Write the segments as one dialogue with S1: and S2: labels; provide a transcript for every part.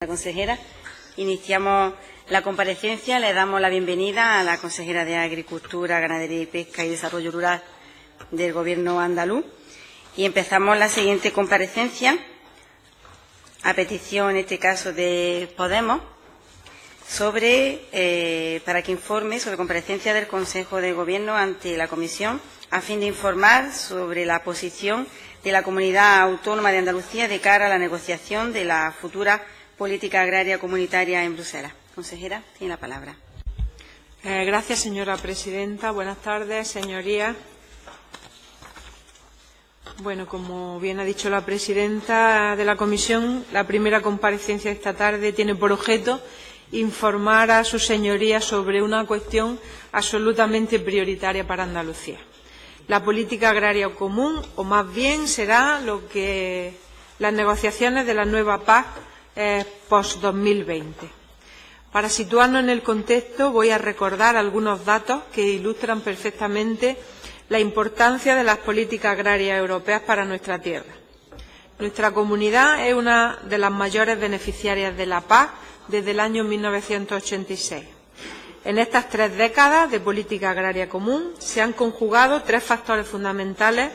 S1: La consejera, iniciamos la comparecencia. Le damos la bienvenida a la consejera de Agricultura, Ganadería y Pesca y Desarrollo Rural del Gobierno andaluz y empezamos la siguiente comparecencia a petición, en este caso, de Podemos, para que informe sobre comparecencia del Consejo de Gobierno ante la Comisión a fin de informar sobre la posición de la Comunidad Autónoma de Andalucía de cara a la negociación de la futura política agraria comunitaria en Bruselas. Consejera, tiene la palabra.
S2: Gracias, señora presidenta. Buenas tardes, señorías. Bueno, como bien ha dicho la presidenta de la comisión, la primera comparecencia de esta tarde tiene por objeto informar a sus señorías sobre una cuestión absolutamente prioritaria para Andalucía. La política agraria común, o más bien será lo que las negociaciones de la nueva PAC post-2020. Para situarnos en el contexto, voy a recordar algunos datos que ilustran perfectamente la importancia de las políticas agrarias europeas para nuestra tierra. Nuestra comunidad es una de las mayores beneficiarias de la PAC desde el año 1986. En estas 3 décadas de política agraria común se han conjugado 3 factores fundamentales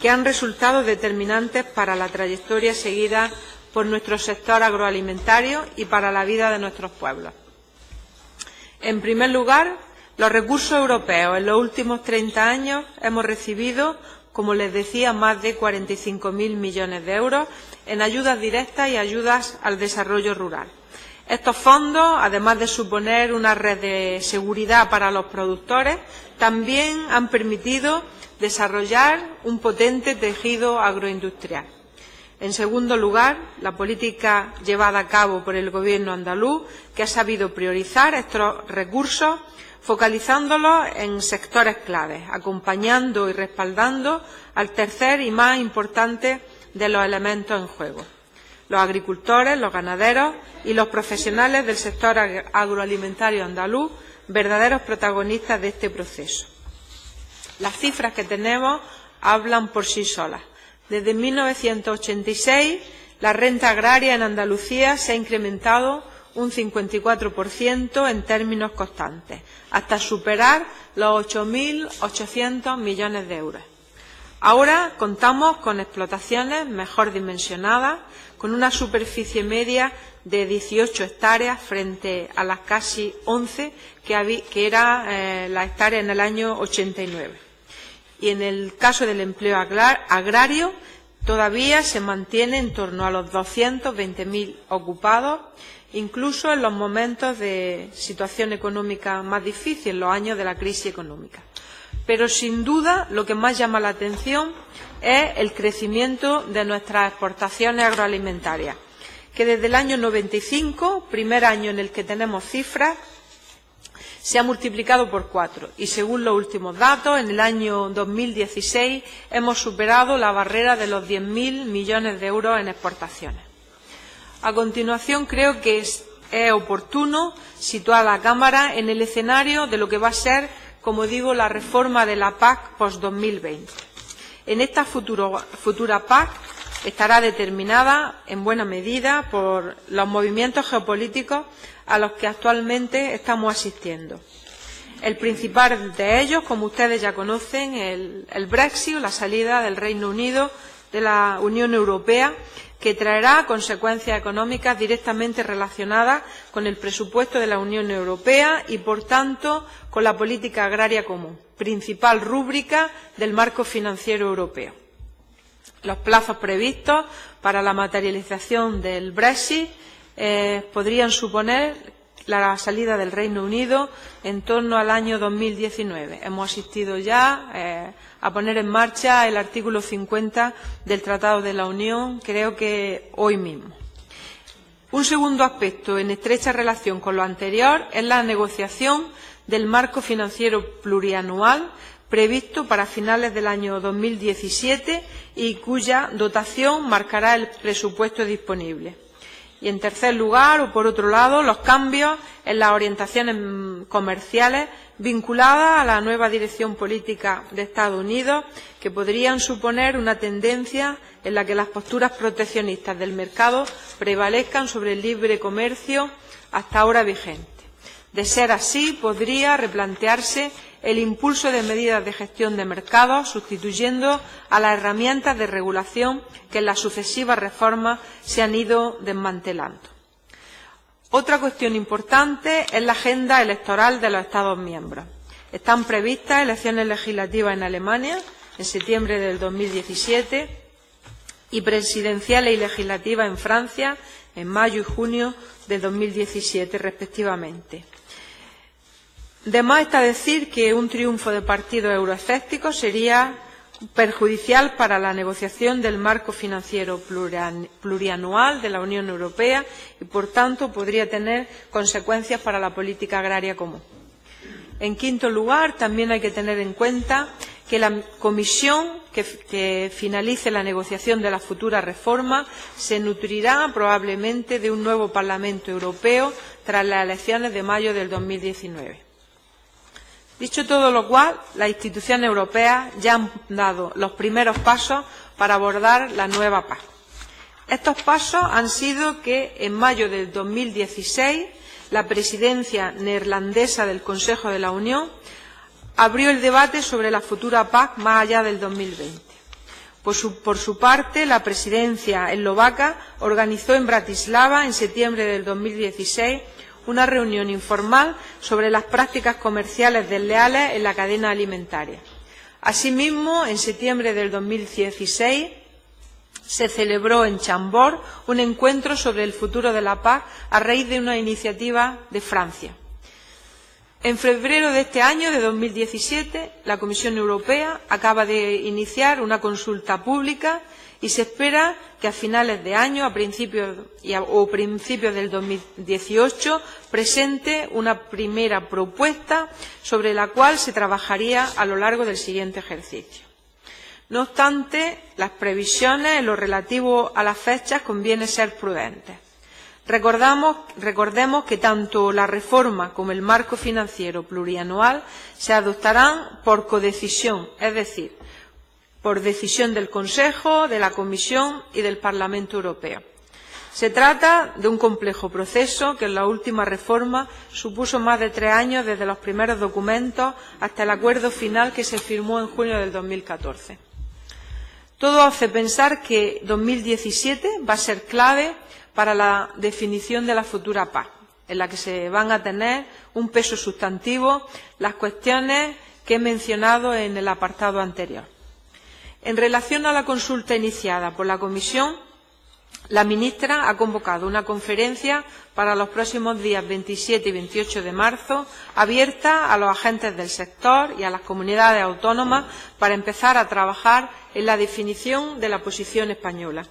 S2: que han resultado determinantes para la trayectoria seguida por nuestro sector agroalimentario y para la vida de nuestros pueblos. En primer lugar, los recursos europeos. En los últimos 30 años hemos recibido, como les decía, más de 45.000 millones de euros en ayudas directas y ayudas al desarrollo rural. Estos fondos, además de suponer una red de seguridad para los productores, también han permitido desarrollar un potente tejido agroindustrial. En segundo lugar, la política llevada a cabo por el Gobierno andaluz, que ha sabido priorizar estos recursos, focalizándolos en sectores claves, acompañando y respaldando al tercer y más importante de los elementos en juego: los agricultores, los ganaderos y los profesionales del sector agroalimentario andaluz, verdaderos protagonistas de este proceso. Las cifras que tenemos hablan por sí solas. Desde 1986, la renta agraria en Andalucía se ha incrementado un 54% en términos constantes, hasta superar los 8.800 millones de euros. Ahora contamos con explotaciones mejor dimensionadas, con una superficie media de 18 hectáreas frente a las casi 11 que era la hectárea en el año 89. Y en el caso del empleo agrario, todavía se mantiene en torno a los 220.000 ocupados, incluso en los momentos de situación económica más difícil, los años de la crisis económica. Pero, sin duda, lo que más llama la atención es el crecimiento de nuestras exportaciones agroalimentarias, que desde el año 95, primer año en el que tenemos cifras, se ha multiplicado por 4 y, según los últimos datos, en el año 2016 hemos superado la barrera de los 10.000 millones de euros en exportaciones. A continuación, creo que es oportuno situar a la Cámara en el escenario de lo que va a ser, como digo, la reforma de la PAC post-2020. En esta futura PAC estará determinada en buena medida por los movimientos geopolíticos a los que actualmente estamos asistiendo. El principal de ellos, como ustedes ya conocen, el Brexit, la salida del Reino Unido de la Unión Europea, que traerá consecuencias económicas directamente relacionadas con el presupuesto de la Unión Europea y, por tanto, con la política agraria común, principal rúbrica del marco financiero europeo. Los plazos previstos para la materialización del Brexit podrían suponer la salida del Reino Unido en torno al año 2019. Hemos asistido ya a poner en marcha el artículo 50 del Tratado de la Unión, creo que hoy mismo. Un segundo aspecto en estrecha relación con lo anterior es la negociación del marco financiero plurianual previsto para finales del año 2017 y cuya dotación marcará el presupuesto disponible. Y, en tercer lugar, o por otro lado, los cambios en las orientaciones comerciales vinculadas a la nueva dirección política de Estados Unidos, que podrían suponer una tendencia en la que las posturas proteccionistas del mercado prevalezcan sobre el libre comercio hasta ahora vigente. De ser así, podría replantearse el impulso de medidas de gestión de mercados, sustituyendo a las herramientas de regulación que en las sucesivas reformas se han ido desmantelando. Otra cuestión importante es la agenda electoral de los Estados miembros. Están previstas elecciones legislativas en Alemania en septiembre del 2017 y presidenciales y legislativas en Francia en mayo y junio de 2017, respectivamente. De más está decir que un triunfo de partidos euroescépticos sería perjudicial para la negociación del marco financiero plurianual de la Unión Europea y, por tanto, podría tener consecuencias para la política agraria común. En quinto lugar, también hay que tener en cuenta que la Comisión que finalice la negociación de la futura reforma se nutrirá probablemente de un nuevo Parlamento Europeo tras las elecciones de mayo del 2019. Dicho todo lo cual, las instituciones europeas ya han dado los primeros pasos para abordar la nueva PAC. Estos pasos han sido que, en mayo del 2016, la presidencia neerlandesa del Consejo de la Unión abrió el debate sobre la futura PAC más allá del 2020. Por su parte, la presidencia eslovaca organizó en Bratislava, en septiembre del 2016, una reunión informal sobre las prácticas comerciales desleales en la cadena alimentaria. Asimismo, en septiembre del 2016 se celebró en Chambord un encuentro sobre el futuro de la PAC a raíz de una iniciativa de Francia. En febrero de este año, de 2017, la Comisión Europea acaba de iniciar una consulta pública y se espera que a finales de año o principios del 2018 presente una primera propuesta sobre la cual se trabajaría a lo largo del siguiente ejercicio. No obstante, las previsiones en lo relativo a las fechas conviene ser prudentes. Recordemos que tanto la reforma como el marco financiero plurianual se adoptarán por codecisión, es decir, por decisión del Consejo, de la Comisión y del Parlamento Europeo. Se trata de un complejo proceso que en la última reforma supuso más de 3 años desde los primeros documentos hasta el acuerdo final que se firmó en junio del 2014. Todo hace pensar que 2017 va a ser clave para la definición de la futura PAC, en la que se van a tener un peso sustantivo las cuestiones que he mencionado en el apartado anterior. En relación a la consulta iniciada por la Comisión, la ministra ha convocado una conferencia para los próximos días 27 y 28 de marzo, abierta a los agentes del sector y a las comunidades autónomas para empezar a trabajar en la definición de la posición española.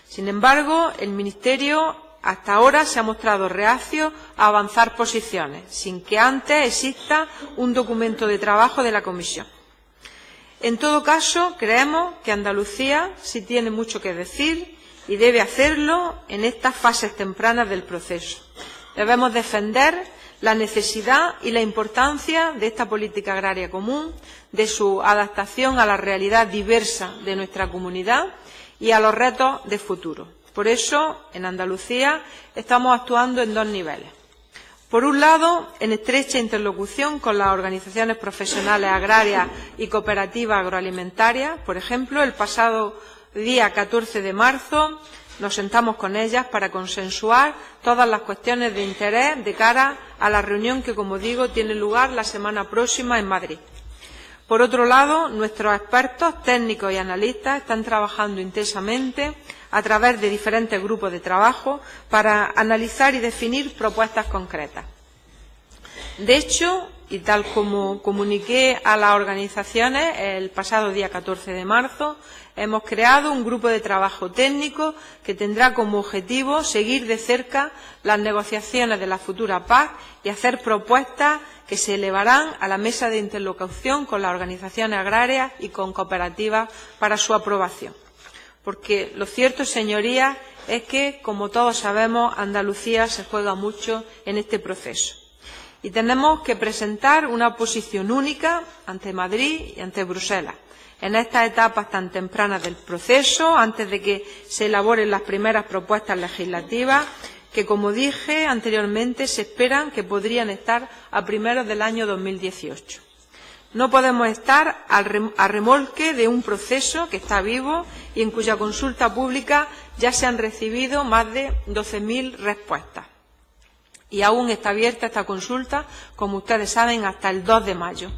S2: Sin embargo, el Ministerio hasta ahora se ha mostrado reacio a avanzar posiciones, sin que antes exista un documento de trabajo de la Comisión. En todo caso, creemos que Andalucía sí tiene mucho que decir y debe hacerlo en estas fases tempranas del proceso. Debemos defender la necesidad y la importancia de esta política agraria común, de su adaptación a la realidad diversa de nuestra comunidad y a los retos de futuro. Por eso, en Andalucía estamos actuando en 2 niveles. Por un lado, en estrecha interlocución con las organizaciones profesionales agrarias y cooperativas agroalimentarias. Por ejemplo, el pasado día 14 de marzo nos sentamos con ellas para consensuar todas las cuestiones de interés de cara a la reunión que, como digo, tiene lugar la semana próxima en Madrid. Por otro lado, nuestros expertos técnicos y analistas están trabajando intensamente a través de diferentes grupos de trabajo para analizar y definir propuestas concretas. De hecho, y tal como comuniqué a las organizaciones el pasado día 14 de marzo, hemos creado un grupo de trabajo técnico que tendrá como objetivo seguir de cerca las negociaciones de la futura PAC y hacer propuestas que se elevarán a la mesa de interlocución con las organizaciones agrarias y con cooperativas para su aprobación. Porque lo cierto, señorías, es que, como todos sabemos, Andalucía se juega mucho en este proceso. Y tenemos que presentar una posición única ante Madrid y ante Bruselas. En estas etapas tan tempranas del proceso, antes de que se elaboren las primeras propuestas legislativas, que, como dije anteriormente, se esperan que podrían estar a primeros del año 2018. No podemos estar a remolque de un proceso que está vivo y en cuya consulta pública ya se han recibido más de 12.000 respuestas. Y aún está abierta esta consulta, como ustedes saben, hasta el 2 de mayo.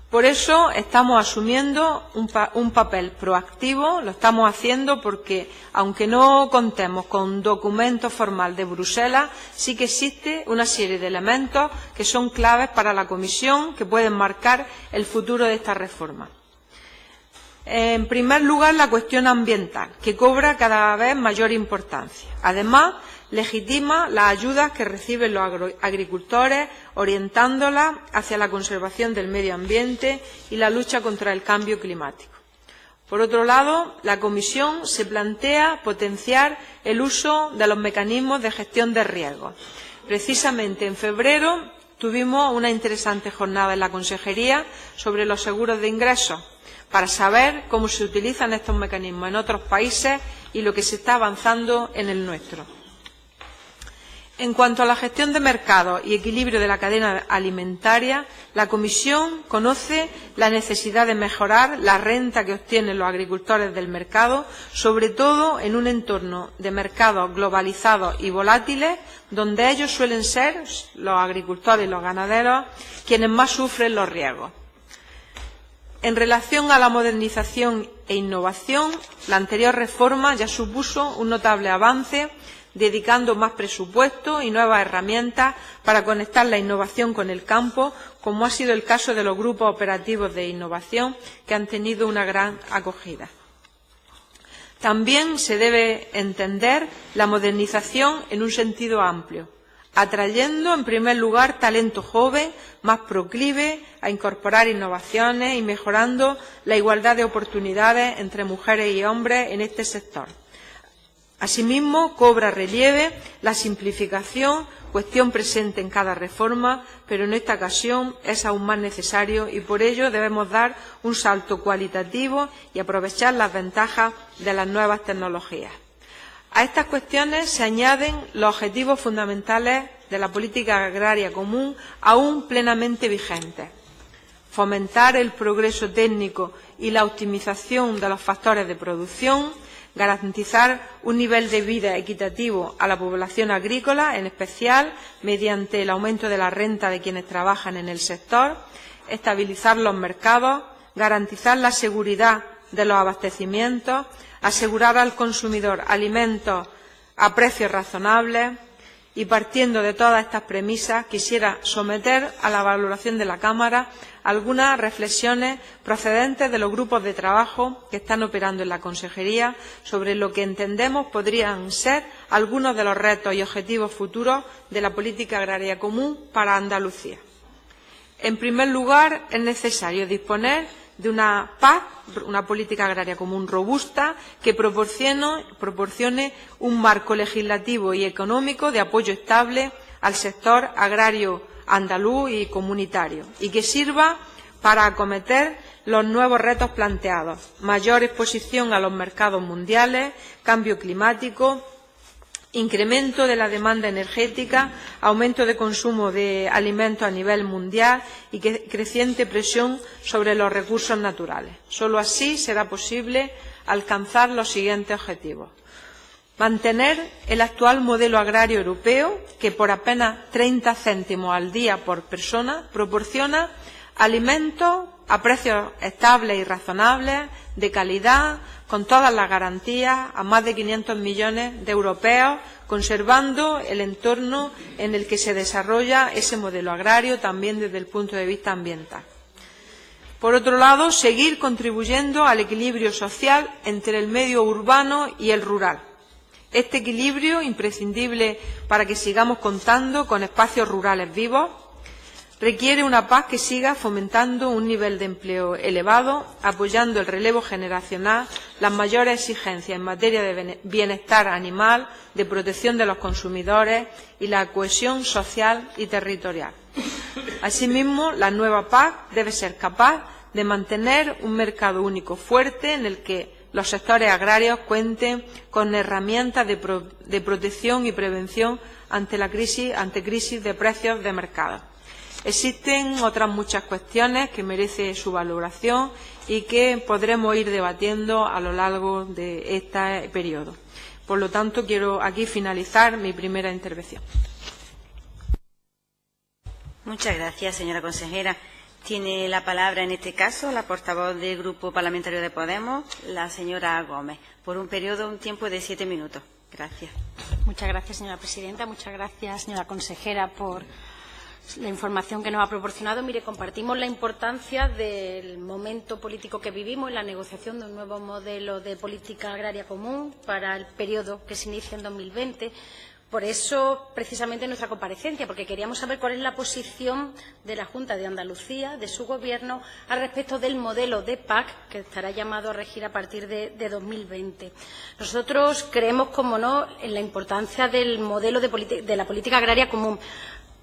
S2: Por eso estamos asumiendo un papel proactivo, lo estamos haciendo porque, aunque no contemos con un documento formal de Bruselas, sí que existe una serie de elementos que son claves para la Comisión, que pueden marcar el futuro de esta reforma. En primer lugar, la cuestión ambiental, que cobra cada vez mayor importancia. Además, legitima las ayudas que reciben los agricultores, orientándolas hacia la conservación del medio ambiente y la lucha contra el cambio climático. Por otro lado, la Comisión se plantea potenciar el uso de los mecanismos de gestión de riesgos. Precisamente en febrero tuvimos una interesante jornada en la Consejería sobre los seguros de ingresos, para saber cómo se utilizan estos mecanismos en otros países y lo que se está avanzando en el nuestro. En cuanto a la gestión de mercados y equilibrio de la cadena alimentaria, la Comisión conoce la necesidad de mejorar la renta que obtienen los agricultores del mercado, sobre todo en un entorno de mercados globalizados y volátiles, donde ellos suelen ser, los agricultores y los ganaderos, quienes más sufren los riesgos. En relación a la modernización e innovación, la anterior reforma ya supuso un notable avance, dedicando más presupuesto y nuevas herramientas para conectar la innovación con el campo, como ha sido el caso de los grupos operativos de innovación, que han tenido una gran acogida. También se debe entender la modernización en un sentido amplio, atrayendo en primer lugar talento joven, más proclive a incorporar innovaciones y mejorando la igualdad de oportunidades entre mujeres y hombres en este sector. Asimismo, cobra relieve la simplificación, cuestión presente en cada reforma, pero en esta ocasión es aún más necesario y por ello debemos dar un salto cualitativo y aprovechar las ventajas de las nuevas tecnologías. A estas cuestiones se añaden los objetivos fundamentales de la política agraria común aún plenamente vigentes: fomentar el progreso técnico y la optimización de los factores de producción, garantizar un nivel de vida equitativo a la población agrícola, en especial mediante el aumento de la renta de quienes trabajan en el sector, estabilizar los mercados, garantizar la seguridad de los abastecimientos, asegurar al consumidor alimentos a precios razonables. Y partiendo de todas estas premisas, quisiera someter a la valoración de la Cámara algunas reflexiones procedentes de los grupos de trabajo que están operando en la Consejería sobre lo que entendemos podrían ser algunos de los retos y objetivos futuros de la política agraria común para Andalucía. En primer lugar, es necesario disponer de una PAC, una política agraria común robusta, que proporcione un marco legislativo y económico de apoyo estable al sector agrario andaluz y comunitario, y que sirva para acometer los nuevos retos planteados: mayor exposición a los mercados mundiales, cambio climático, incremento de la demanda energética, aumento de consumo de alimentos a nivel mundial y creciente presión sobre los recursos naturales. Solo así será posible alcanzar los siguientes objetivos: mantener el actual modelo agrario europeo, que por apenas 30 céntimos al día por persona proporciona alimentos a precios estables y razonables, de calidad, con todas las garantías, a más de 500 millones de europeos, conservando el entorno en el que se desarrolla ese modelo agrario, también desde el punto de vista ambiental. Por otro lado, seguir contribuyendo al equilibrio social entre el medio urbano y el rural. Este equilibrio imprescindible para que sigamos contando con espacios rurales vivos. Requiere una PAC que siga fomentando un nivel de empleo elevado, apoyando el relevo generacional, las mayores exigencias en materia de bienestar animal, de protección de los consumidores y la cohesión social y territorial. Asimismo, la nueva PAC debe ser capaz de mantener un mercado único fuerte en el que los sectores agrarios cuenten con herramientas de protección y prevención ante crisis de precios de mercado. Existen otras muchas cuestiones que merecen su valoración y que podremos ir debatiendo a lo largo de este periodo. Por lo tanto, quiero aquí finalizar mi primera intervención.
S1: Muchas gracias, señora consejera. Tiene la palabra, en este caso, la portavoz del Grupo Parlamentario de Podemos, la señora Gómez, por un tiempo de 7 minutos. Gracias.
S3: Muchas gracias, señora presidenta. Muchas gracias, señora consejera, por la información que nos ha proporcionado. Mire, compartimos la importancia del momento político que vivimos en la negociación de un nuevo modelo de política agraria común para el periodo que se inicia en 2020. Por eso, precisamente, nuestra comparecencia, porque queríamos saber cuál es la posición de la Junta de Andalucía, de su Gobierno, al respecto del modelo de PAC que estará llamado a regir a partir de 2020. Nosotros creemos, como no, en la importancia del modelo de la política agraria común,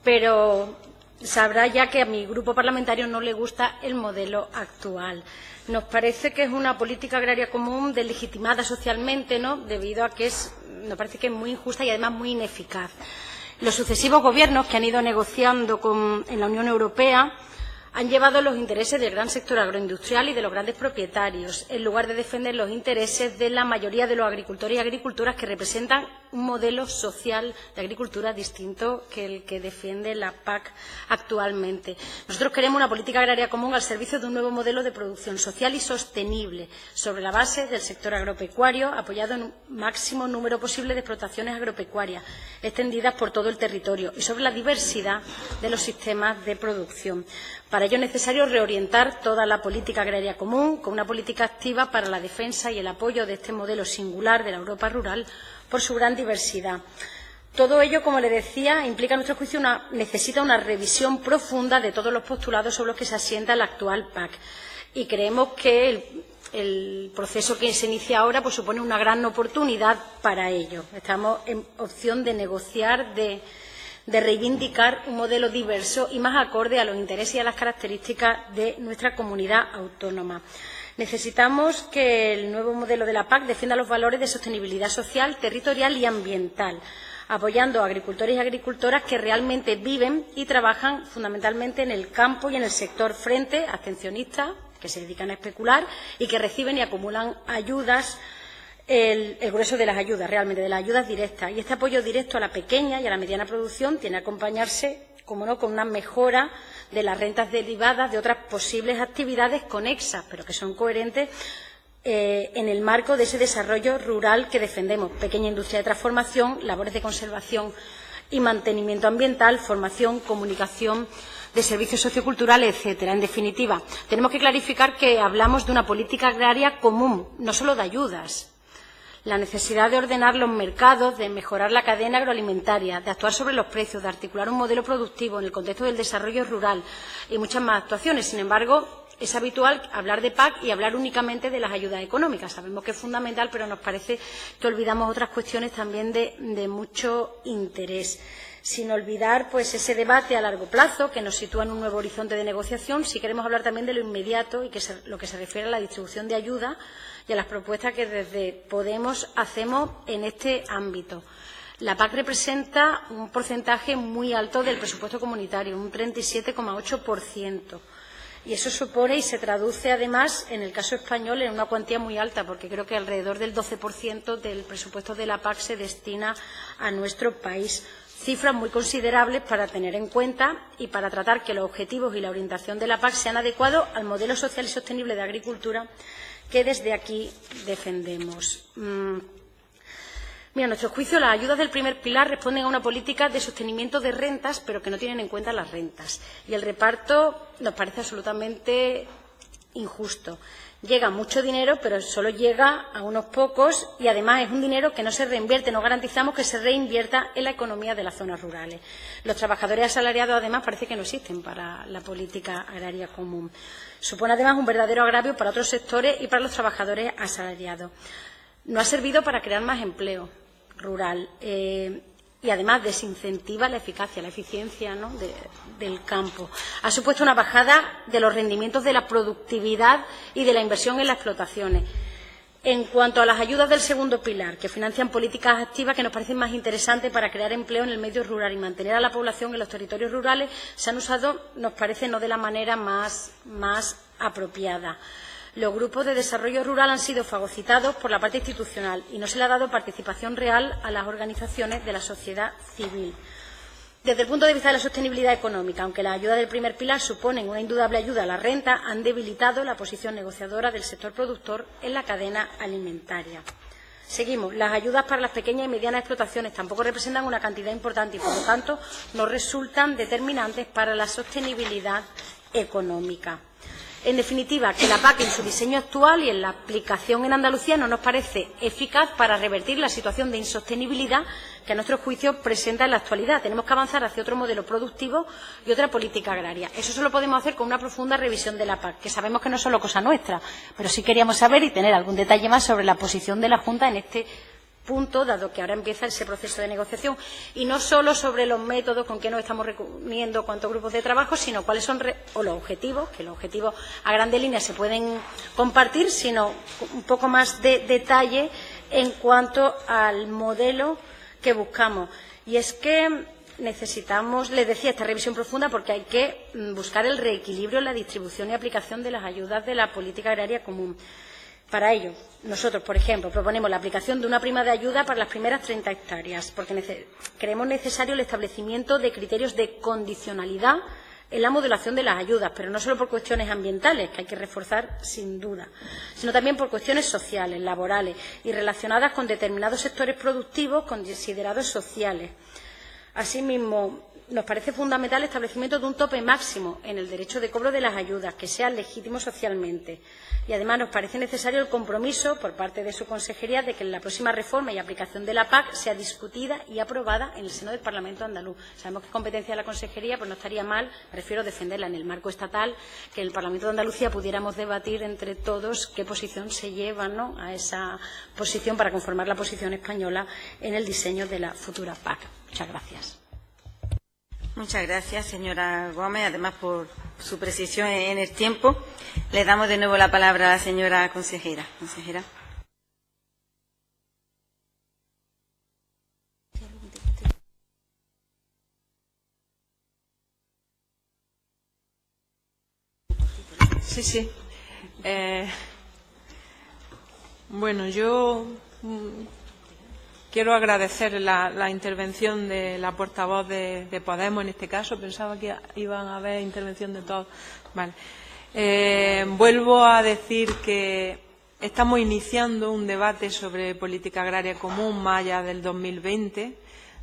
S3: pero sabrá ya que a mi grupo parlamentario no le gusta el modelo actual. Nos parece que es una política agraria común deslegitimada socialmente, ¿no?, debido a que nos parece que es muy injusta y además muy ineficaz. Los sucesivos gobiernos que han ido negociando en la Unión Europea han llevado los intereses del gran sector agroindustrial y de los grandes propietarios, en lugar de defender los intereses de la mayoría de los agricultores y agricultoras que representan un modelo social de agricultura distinto que el que defiende la PAC actualmente. Nosotros queremos una política agraria común al servicio de un nuevo modelo de producción social y sostenible, sobre la base del sector agropecuario, apoyado en un máximo número posible de explotaciones agropecuarias, extendidas por todo el territorio, y sobre la diversidad de los sistemas de producción. Para ello es necesario reorientar toda la política agraria común con una política activa para la defensa y el apoyo de este modelo singular de la Europa rural por su gran diversidad. Todo ello, como le decía, implica, a nuestro juicio, necesita una revisión profunda de todos los postulados sobre los que se asienta la actual PAC. Y creemos que el proceso que se inicia ahora supone una gran oportunidad para ello. Estamos en opción de negociar, de reivindicar un modelo diverso y más acorde a los intereses y a las características de nuestra comunidad autónoma. Necesitamos que el nuevo modelo de la PAC defienda los valores de sostenibilidad social, territorial y ambiental, apoyando a agricultores y agricultoras que realmente viven y trabajan fundamentalmente en el campo y en el sector, frente a abstencionistas que se dedican a especular y que reciben y acumulan ayudas, el grueso de las ayudas, realmente, de las ayudas directas. Y este apoyo directo a la pequeña y a la mediana producción tiene que acompañarse, como no, con una mejora de las rentas derivadas de otras posibles actividades conexas, pero que son coherentes en el marco de ese desarrollo rural que defendemos. Pequeña industria de transformación, labores de conservación y mantenimiento ambiental, formación, comunicación, de servicios socioculturales, etcétera. En definitiva, tenemos que clarificar que hablamos de una política agraria común, no solo de ayudas. La necesidad de ordenar los mercados, de mejorar la cadena agroalimentaria, de actuar sobre los precios, de articular un modelo productivo en el contexto del desarrollo rural y muchas más actuaciones. Sin embargo, es habitual hablar de PAC y hablar únicamente de las ayudas económicas. Sabemos que es fundamental, pero nos parece que olvidamos otras cuestiones también de mucho interés. Sin olvidar ese debate a largo plazo que nos sitúa en un nuevo horizonte de negociación, si queremos hablar también de lo inmediato y lo que se refiere a la distribución de ayuda y a las propuestas que desde Podemos hacemos en este ámbito. La PAC representa un porcentaje muy alto del presupuesto comunitario, un 37,8%. Y eso supone y se traduce, además, en el caso español, en una cuantía muy alta, porque creo que alrededor del 12% del presupuesto de la PAC se destina a nuestro país. Cifras muy considerables para tener en cuenta y para tratar que los objetivos y la orientación de la PAC sean adecuados al modelo social y sostenible de agricultura que desde aquí defendemos. Mira, a nuestro juicio, las ayudas del primer pilar responden a una política de sostenimiento de rentas, pero que no tienen en cuenta las rentas. Y el reparto nos parece absolutamente injusto. Llega mucho dinero, pero solo llega a unos pocos y, además, es un dinero que no se reinvierte. No garantizamos que se reinvierta en la economía de las zonas rurales. Los trabajadores asalariados, además, parece que no existen para la política agraria común. Supone, además, un verdadero agravio para otros sectores y para los trabajadores asalariados. No ha servido para crear más empleo rural y, además, desincentiva la eficacia, la eficiencia, ¿no?, del campo. Ha supuesto una bajada de los rendimientos de la productividad y de la inversión en las explotaciones. En cuanto a las ayudas del segundo pilar, que financian políticas activas que nos parecen más interesantes para crear empleo en el medio rural y mantener a la población en los territorios rurales, se han usado, nos parece, no de la manera más apropiada. Los grupos de desarrollo rural han sido fagocitados por la parte institucional y no se le ha dado participación real a las organizaciones de la sociedad civil. Desde el punto de vista de la sostenibilidad económica, aunque las ayudas del primer pilar suponen una indudable ayuda a la renta, han debilitado la posición negociadora del sector productor en la cadena alimentaria. Seguimos. Las ayudas para las pequeñas y medianas explotaciones tampoco representan una cantidad importante y, por lo tanto, no resultan determinantes para la sostenibilidad económica. En definitiva, que la PAC en su diseño actual y en la aplicación en Andalucía no nos parece eficaz para revertir la situación de insostenibilidad que a nuestro juicio presenta en la actualidad. Tenemos que avanzar hacia otro modelo productivo y otra política agraria. Eso solo podemos hacer con una profunda revisión de la PAC, que sabemos que no es solo cosa nuestra, pero sí queríamos saber y tener algún detalle más sobre la posición de la Junta en este punto, dado que ahora empieza ese proceso de negociación, y no solo sobre los métodos con que nos estamos reuniendo, cuántos grupos de trabajo, sino cuáles son los objetivos, que los objetivos a grandes líneas se pueden compartir, sino un poco más de detalle en cuanto al modelo que buscamos. Y es que necesitamos, les decía, esta revisión profunda porque hay que buscar el reequilibrio en la distribución y aplicación de las ayudas de la política agraria común. Para ello, nosotros, por ejemplo, proponemos la aplicación de una prima de ayuda para las primeras 30 hectáreas, porque creemos necesario el establecimiento de criterios de condicionalidad en la modulación de las ayudas, pero no solo por cuestiones ambientales, que hay que reforzar sin duda, sino también por cuestiones sociales, laborales y relacionadas con determinados sectores productivos considerados sociales. Asimismo, nos parece fundamental el establecimiento de un tope máximo en el derecho de cobro de las ayudas, que sea legítimo socialmente. Y, además, nos parece necesario el compromiso por parte de su consejería de que en la próxima reforma y aplicación de la PAC sea discutida y aprobada en el seno del Parlamento andaluz. Sabemos que es competencia de la consejería, pues no estaría mal, prefiero defenderla en el marco estatal, que en el Parlamento de Andalucía pudiéramos debatir entre todos qué posición se lleva, ¿no?, a esa posición para conformar la posición española en el diseño de la futura PAC. Muchas gracias.
S1: Muchas gracias, señora Gómez, además por su precisión en el tiempo. Le damos de nuevo la palabra a la señora consejera. Consejera.
S2: Sí. Bueno, yo quiero agradecer la intervención de la portavoz de Podemos, en este caso. Pensaba que iban a haber intervención de todos. Vale. Vuelvo a decir que estamos iniciando un debate sobre política agraria común más allá del 2020.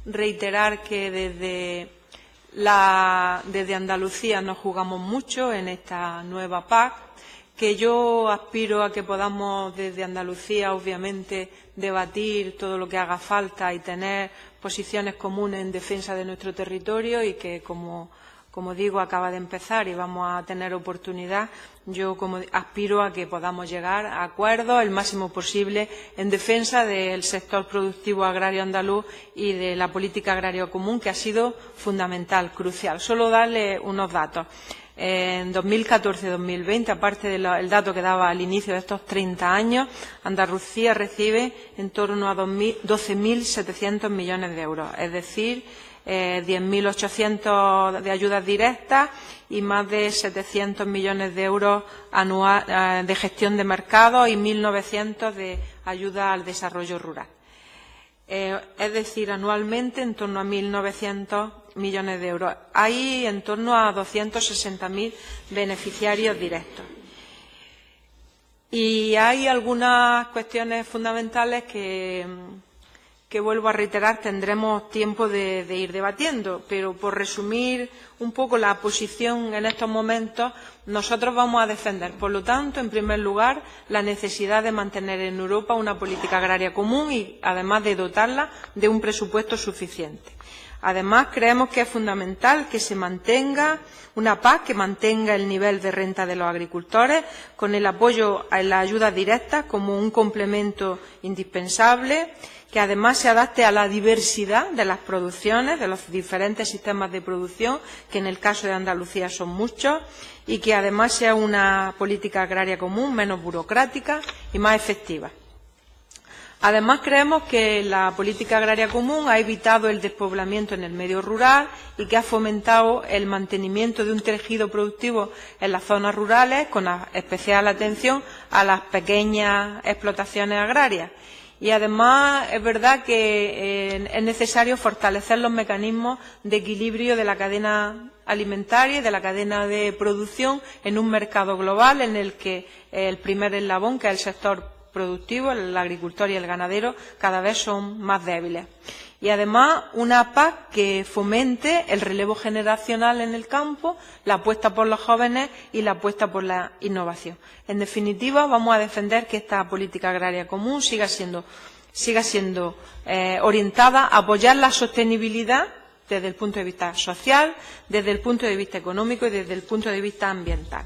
S2: Reiterar que desde Andalucía nos jugamos mucho en esta nueva PAC, que yo aspiro a que podamos desde Andalucía, obviamente, debatir todo lo que haga falta y tener posiciones comunes en defensa de nuestro territorio y que, como digo, acaba de empezar y vamos a tener oportunidad. Yo aspiro a que podamos llegar a acuerdos el máximo posible en defensa del sector productivo agrario andaluz y de la política agraria común, que ha sido fundamental, crucial. Solo darle unos datos. En 2014-2020, aparte del dato que daba al inicio de estos 30 años, Andalucía recibe en torno a 12.700 millones de euros, es decir, 10.800 de ayudas directas y más de 700 millones de euros anual de gestión de mercados y 1.900 de ayuda al desarrollo rural. Es decir, anualmente en torno a 1.900 millones de euros. Hay en torno a 260.000 beneficiarios directos. Y hay algunas cuestiones fundamentales que que vuelvo a reiterar, tendremos tiempo de ir debatiendo, pero por resumir un poco la posición en estos momentos, nosotros vamos a defender, por lo tanto, en primer lugar, la necesidad de mantener en Europa una política agraria común y, además, de dotarla de un presupuesto suficiente. Además, creemos que es fundamental que se mantenga una PAC que mantenga el nivel de renta de los agricultores, con el apoyo a las ayudas directas como un complemento indispensable, que además se adapte a la diversidad de las producciones, de los diferentes sistemas de producción, que en el caso de Andalucía son muchos, y que además sea una política agraria común menos burocrática y más efectiva. Además, creemos que la política agraria común ha evitado el despoblamiento en el medio rural y que ha fomentado el mantenimiento de un tejido productivo en las zonas rurales, con especial atención a las pequeñas explotaciones agrarias. Y además es verdad que es necesario fortalecer los mecanismos de equilibrio de la cadena alimentaria y de la cadena de producción en un mercado global en el que el primer eslabón, que es el sector productivo, el agricultor y el ganadero, cada vez son más débiles. Y además una PAC que fomente el relevo generacional en el campo, la apuesta por los jóvenes y la apuesta por la innovación. En definitiva, vamos a defender que esta política agraria común siga siendo orientada a apoyar la sostenibilidad desde el punto de vista social, desde el punto de vista económico y desde el punto de vista ambiental.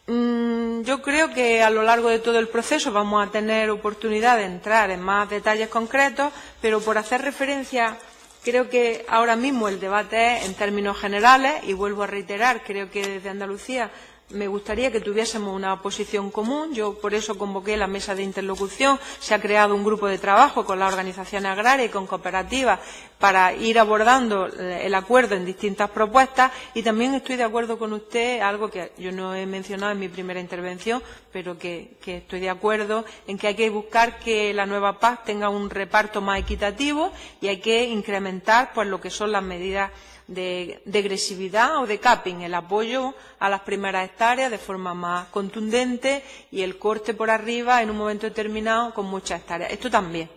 S2: Yo creo que a lo largo de todo el proceso vamos a tener oportunidad de entrar en más detalles concretos, pero por hacer referencia, creo que ahora mismo el debate es en términos generales y vuelvo a reiterar, creo que desde Andalucía me gustaría que tuviésemos una posición común. Yo por eso convoqué la mesa de interlocución. Se ha creado un grupo de trabajo con las organizaciones agrarias y con cooperativas para ir abordando el acuerdo en distintas propuestas. Y también estoy de acuerdo con usted, algo que yo no he mencionado en mi primera intervención, pero que estoy de acuerdo en que hay que buscar que la nueva PAC tenga un reparto más equitativo y hay que incrementar pues lo que son las medidas de agresividad o de capping, el apoyo a las primeras hectáreas de forma más contundente y el corte por arriba en un momento determinado con muchas hectáreas. Esto también.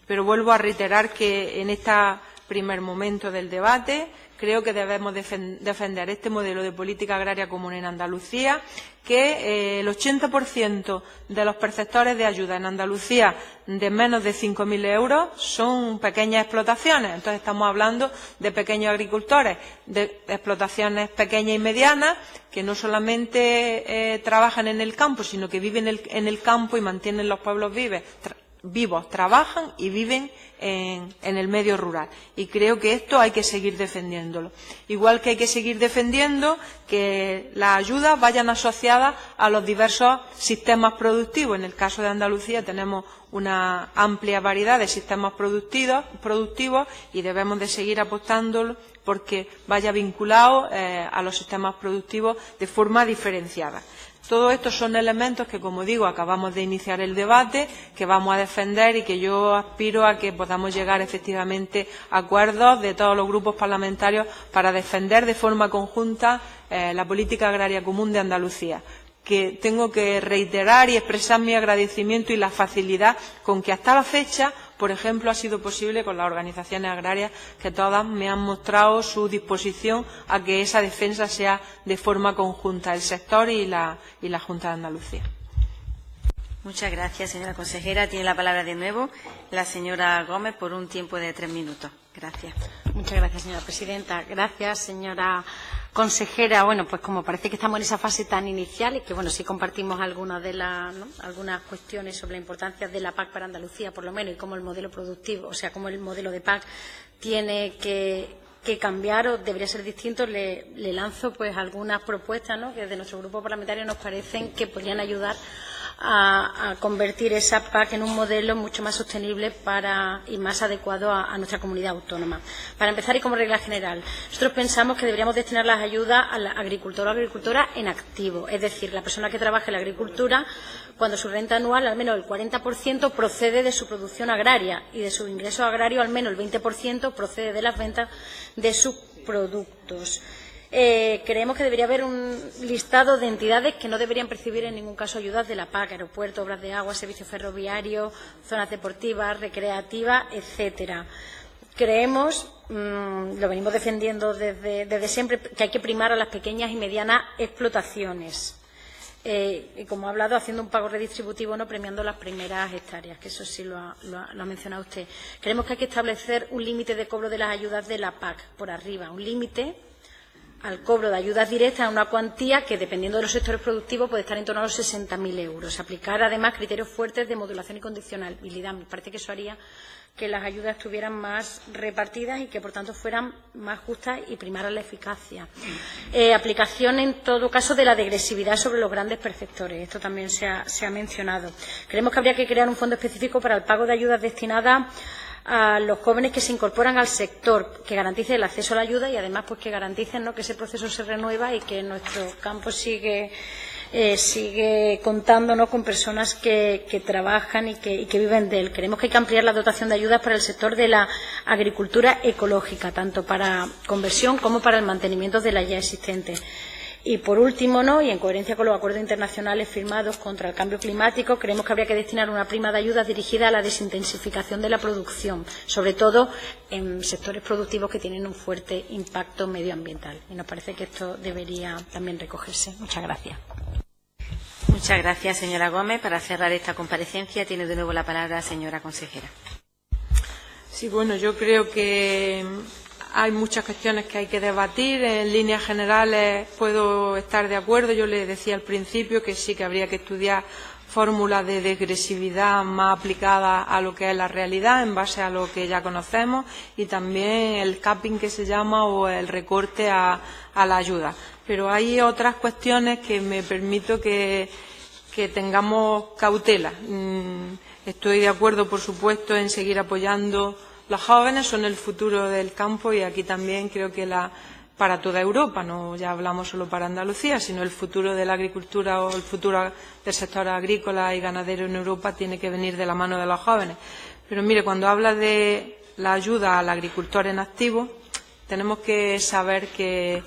S2: Pero vuelvo a reiterar que en este primer momento del debate creo que debemos defender este modelo de política agraria común en Andalucía, que el 80% de los perceptores de ayuda en Andalucía de menos de 5.000 euros son pequeñas explotaciones. Entonces estamos hablando de pequeños agricultores, de explotaciones pequeñas y medianas que no solamente trabajan en el campo, sino que viven en el campo y mantienen los pueblos vivos, trabajan y viven en el medio rural. Y creo que esto hay que seguir defendiéndolo. Igual que hay que seguir defendiendo que las ayudas vayan asociadas a los diversos sistemas productivos. En el caso de Andalucía tenemos una amplia variedad de sistemas productivos y debemos de seguir apostando porque vaya vinculado a los sistemas productivos de forma diferenciada. Todos estos son elementos que, como digo, acabamos de iniciar el debate, que vamos a defender y que yo aspiro a que podamos llegar efectivamente a acuerdos de todos los grupos parlamentarios para defender de forma conjunta la política agraria común de Andalucía. Que tengo que reiterar y expresar mi agradecimiento y la facilidad con que hasta la fecha, por ejemplo, ha sido posible con las organizaciones agrarias, que todas me han mostrado su disposición a que esa defensa sea de forma conjunta, el sector y la Junta de Andalucía.
S1: Muchas gracias, señora consejera. Tiene la palabra de nuevo la señora Gómez por un tiempo de 3 minutos. Gracias.
S3: Muchas gracias, señora presidenta. Gracias, señora consejera. Bueno, pues como parece que estamos en esa fase tan inicial y que, bueno, sí compartimos algunas cuestiones sobre la importancia de la PAC para Andalucía, por lo menos, y cómo el modelo productivo, o sea, cómo el modelo de PAC tiene que cambiar o debería ser distinto, le lanzo pues algunas propuestas, ¿no?, que desde nuestro grupo parlamentario nos parecen que podrían ayudar a convertir esa PAC en un modelo mucho más sostenible y más adecuado a nuestra comunidad autónoma. Para empezar, y como regla general, nosotros pensamos que deberíamos destinar las ayudas al agricultor o agricultora en activo, es decir, la persona que trabaja en la agricultura, cuando su renta anual, al menos el 40%, procede de su producción agraria y de su ingreso agrario, al menos el 20%, procede de las ventas de sus productos. Creemos que debería haber un listado de entidades que no deberían percibir en ningún caso ayudas de la PAC, aeropuertos, obras de agua, servicios ferroviarios, zonas deportivas, recreativas, etcétera. Creemos, lo venimos defendiendo desde siempre, que hay que primar a las pequeñas y medianas explotaciones. Y como ha hablado, haciendo un pago redistributivo, no premiando las primeras hectáreas, que eso sí lo ha mencionado usted. Creemos que hay que establecer un límite de cobro de las ayudas de la PAC por arriba, un límite al cobro de ayudas directas a una cuantía que, dependiendo de los sectores productivos, puede estar en torno a los 60.000 euros. Aplicar, además, criterios fuertes de modulación y condicionalidad. Me parece que eso haría que las ayudas estuvieran más repartidas y que, por tanto, fueran más justas y primaran la eficacia. Aplicación, en todo caso, de la degresividad sobre los grandes perceptores. Esto también se ha mencionado. Creemos que habría que crear un fondo específico para el pago de ayudas destinadas a los jóvenes que se incorporan al sector, que garantice el acceso a la ayuda y, además, pues que garanticen, ¿no?, que ese proceso se renueva y que nuestro campo sigue contando, ¿no?, con personas que trabajan y que viven de él. Creemos que hay que ampliar la dotación de ayudas para el sector de la agricultura ecológica, tanto para conversión como para el mantenimiento de la ya existente. Y, por último, y en coherencia con los acuerdos internacionales firmados contra el cambio climático, creemos que habría que destinar una prima de ayudas dirigida a la desintensificación de la producción, sobre todo en sectores productivos que tienen un fuerte impacto medioambiental. Y nos parece que esto debería también recogerse. Muchas gracias.
S1: Muchas gracias, señora Gómez. Para cerrar esta comparecencia, tiene de nuevo la palabra la señora consejera.
S2: Sí, bueno, yo creo que hay muchas cuestiones que hay que debatir. En líneas generales puedo estar de acuerdo. Yo le decía al principio que sí que habría que estudiar fórmulas de degresividad más aplicadas a lo que es la realidad, en base a lo que ya conocemos, y también el capping, que se llama, o el recorte a la ayuda. Pero hay otras cuestiones que me permito que tengamos cautela. Estoy de acuerdo, por supuesto, en seguir apoyando. Los jóvenes son el futuro del campo, y aquí también creo que para toda Europa, no ya hablamos solo para Andalucía, sino el futuro de la agricultura o el futuro del sector agrícola y ganadero en Europa tiene que venir de la mano de los jóvenes. Pero mire, cuando habla de la ayuda al agricultor en activo, tenemos que saber que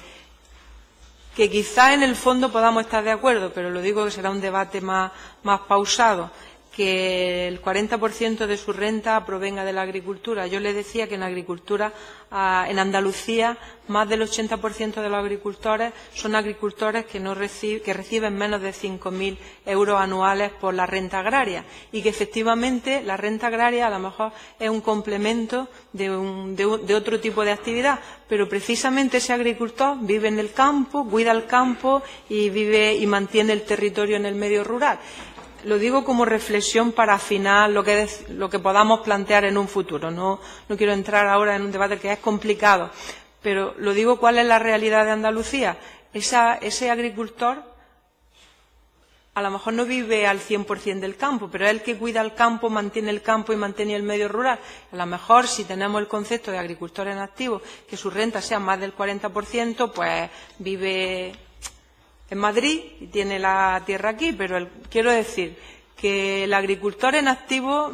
S2: quizá en el fondo podamos estar de acuerdo, pero lo digo que será un debate más pausado, que el 40% de su renta provenga de la agricultura. Yo le decía que en agricultura, en Andalucía, más del 80% de los agricultores son agricultores que reciben menos de 5.000 euros anuales por la renta agraria, y que efectivamente la renta agraria a lo mejor es un complemento de otro tipo de actividad, pero precisamente ese agricultor vive en el campo, cuida el campo y vive y mantiene el territorio en el medio rural. Lo digo como reflexión para afinar lo que podamos plantear en un futuro. No quiero entrar ahora en un debate que es complicado, pero lo digo, ¿cuál es la realidad de Andalucía? Ese agricultor a lo mejor no vive al 100% del campo, pero es el que cuida el campo, mantiene el campo y mantiene el medio rural. A lo mejor, si tenemos el concepto de agricultor en activo, que su renta sea más del 40%, pues vive en Madrid y tiene la tierra aquí, pero quiero decir que el agricultor en activo,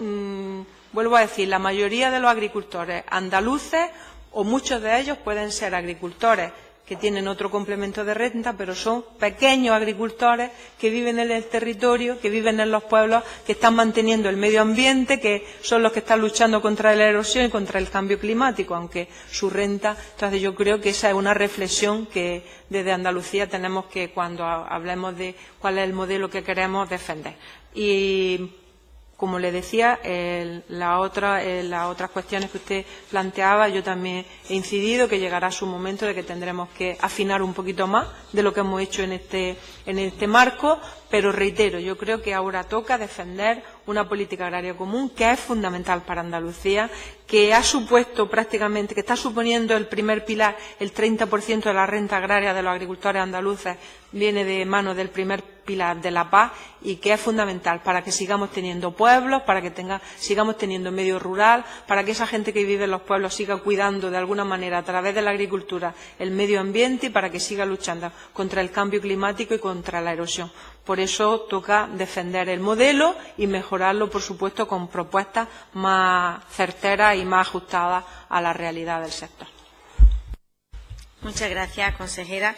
S2: vuelvo a decir, la mayoría de los agricultores andaluces, o muchos de ellos, pueden ser agricultores que tienen otro complemento de renta, pero son pequeños agricultores que viven en el territorio, que viven en los pueblos, que están manteniendo el medio ambiente, que son los que están luchando contra la erosión y contra el cambio climático, aunque su renta. Entonces, yo creo que esa es una reflexión que desde Andalucía tenemos que, cuando hablemos de cuál es el modelo que queremos defender. Y, como le decía, las otras cuestiones que usted planteaba, yo también he incidido que llegará su momento de que tendremos que afinar un poquito más de lo que hemos hecho en este marco, pero reitero, yo creo que ahora toca defender una política agraria común que es fundamental para Andalucía, que ha supuesto prácticamente, que está suponiendo el primer pilar, el 30% de la renta agraria de los agricultores andaluces viene de mano del primer pilar de la PAC, y que es fundamental para que sigamos teniendo pueblos, para que sigamos teniendo medio rural, para que esa gente que vive en los pueblos siga cuidando de alguna manera a través de la agricultura el medio ambiente, y para que siga luchando contra el cambio climático y contra la erosión. Por eso toca defender el modelo y mejorarlo, por supuesto, con propuestas más certeras y más ajustadas a la realidad del sector.
S1: Muchas gracias, consejera.